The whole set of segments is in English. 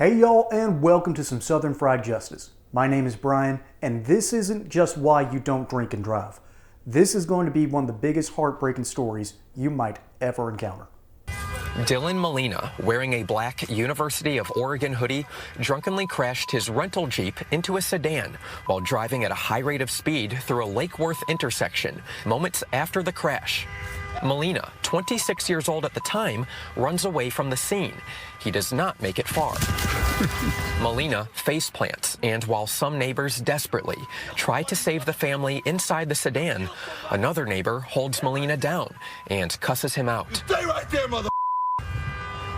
Hey y'all, and welcome to some Southern Fried Justice. My name is Brian, and this isn't just why you don't drink and drive. This is going to be one of the biggest heartbreaking stories you might ever encounter. Dylan Molina, wearing a black University of Oregon hoodie, drunkenly crashed his rental Jeep into a sedan while driving at a high rate of speed through a Lake Worth intersection moments after the crash. Molina, 26 years old at the time, runs away from the scene. He does not make it far. Molina face plants, and while some neighbors desperately try to save the family inside the sedan, another neighbor holds Molina down and cusses him out. Stay right there, mother.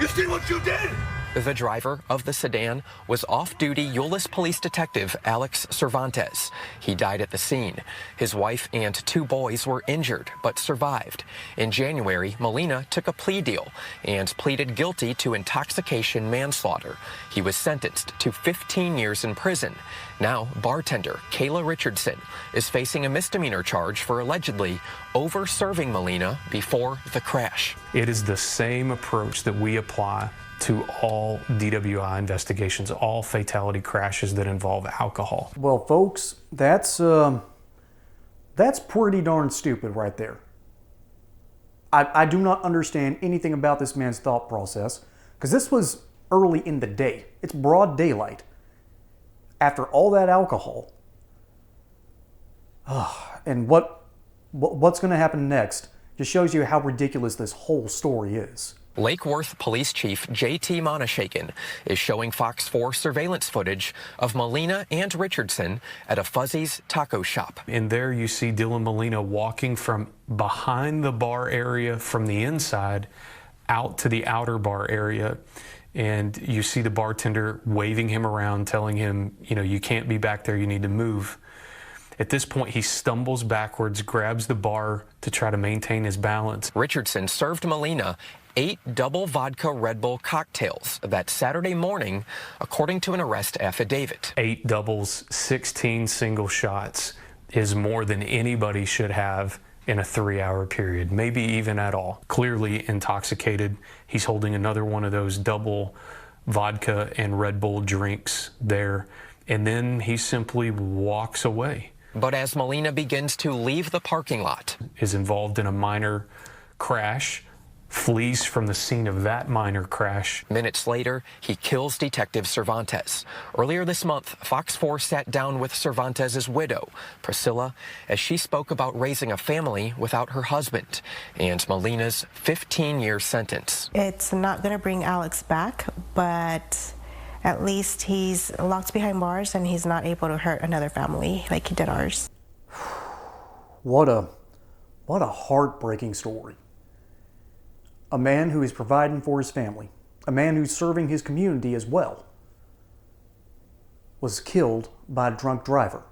You see what you did? The driver of the sedan was off-duty Euless Police Detective Alex Cervantes. He died at the scene. His wife and two boys were injured but survived. In January, Molina took a plea deal and pleaded guilty to intoxication manslaughter. He was sentenced to 15 years in prison. Now, bartender Kayla Richardson is facing a misdemeanor charge for allegedly over-serving Molina before the crash. It is the same approach that we apply to all DWI investigations, all fatality crashes that involve alcohol. Well, folks, that's pretty darn stupid right there. I do not understand anything about this man's thought process, because this was early in the day. It's broad daylight. After all that alcohol, and what's going to happen next just shows you how ridiculous this whole story is. Lake Worth Police Chief J.T. Monishaken is showing Fox 4 surveillance footage of Molina and Richardson at a Fuzzy's taco shop. And there you see Dylan Molina walking from behind the bar area from the inside out to the outer bar area. And you see the bartender waving him around, telling him, you can't be back there, you need to move. At this point, he stumbles backwards, grabs the bar to try to maintain his balance. Richardson served Molina 8 double vodka Red Bull cocktails that Saturday morning, according to an arrest affidavit. 8 doubles, 16 single shots is more than anybody should have in a 3-hour period, maybe even at all. Clearly intoxicated. He's holding another one of those double vodka and Red Bull drinks there, and then he simply walks away. But as Molina begins to leave the parking lot, is involved in a minor crash, flees from the scene of that minor crash. Minutes later, he kills Detective Cervantes. Earlier this month, Fox 4 sat down with Cervantes' widow, Priscilla, as she spoke about raising a family without her husband and Molina's 15-year sentence. It's not going to bring Alex back, but at least he's locked behind bars and he's not able to hurt another family like he did ours. What a heartbreaking story. A man who is providing for his family, a man who's serving his community as well, was killed by a drunk driver.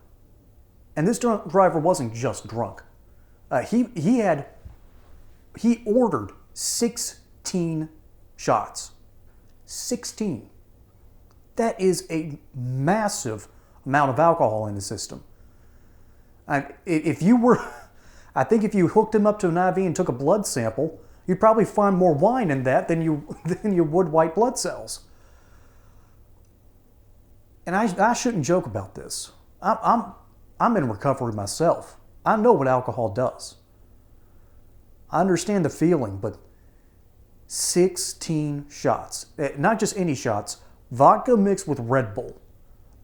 And this drunk driver wasn't just drunk. He ordered 16 shots. 16. That is a massive amount of alcohol in the system. I think if you hooked him up to an IV and took a blood sample, you'd probably find more wine in that than you would white blood cells. And I shouldn't joke about this. I'm in recovery myself. I know what alcohol does. I understand the feeling, but 16 shots, not just any shots, vodka mixed with Red Bull.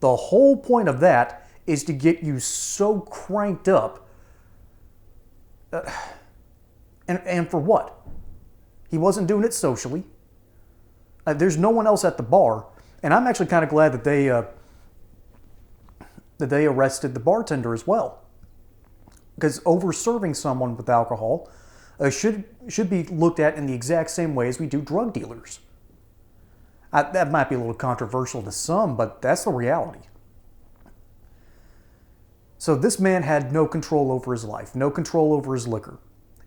The whole point of that is to get you so cranked up. And for what? He wasn't doing it socially. There's no one else at the bar, and I'm actually kind of glad that they arrested the bartender as well, because over-serving someone with alcohol should be looked at in the exact same way as we do drug dealers. That might be a little controversial to some, but that's the reality. So this man had no control over his life, no control over his liquor,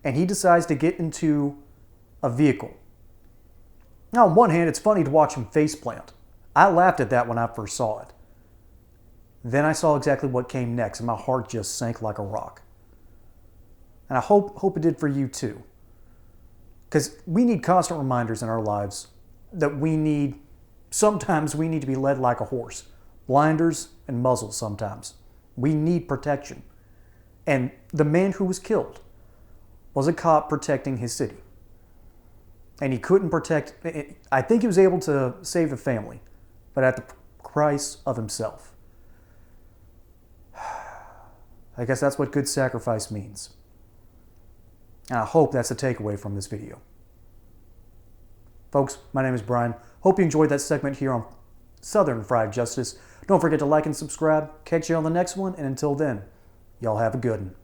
and he decides to get into a vehicle. Now, on one hand, it's funny to watch him faceplant. I laughed at that when I first saw it. Then I saw exactly what came next, and my heart just sank like a rock. And I hope it did for you too. Because we need constant reminders in our lives that we need Sometimes we need to be led like a horse. Blinders and muzzles sometimes. We need protection. And the man who was killed was a cop protecting his city. And he couldn't protect, I think he was able to save the family, but at the price of himself. I guess that's what good sacrifice means. And I hope that's the takeaway from this video. Folks, my name is Brian. Hope you enjoyed that segment here on Southern Fried Justice. Don't forget to like and subscribe. Catch you on the next one, and until then, y'all have a good one.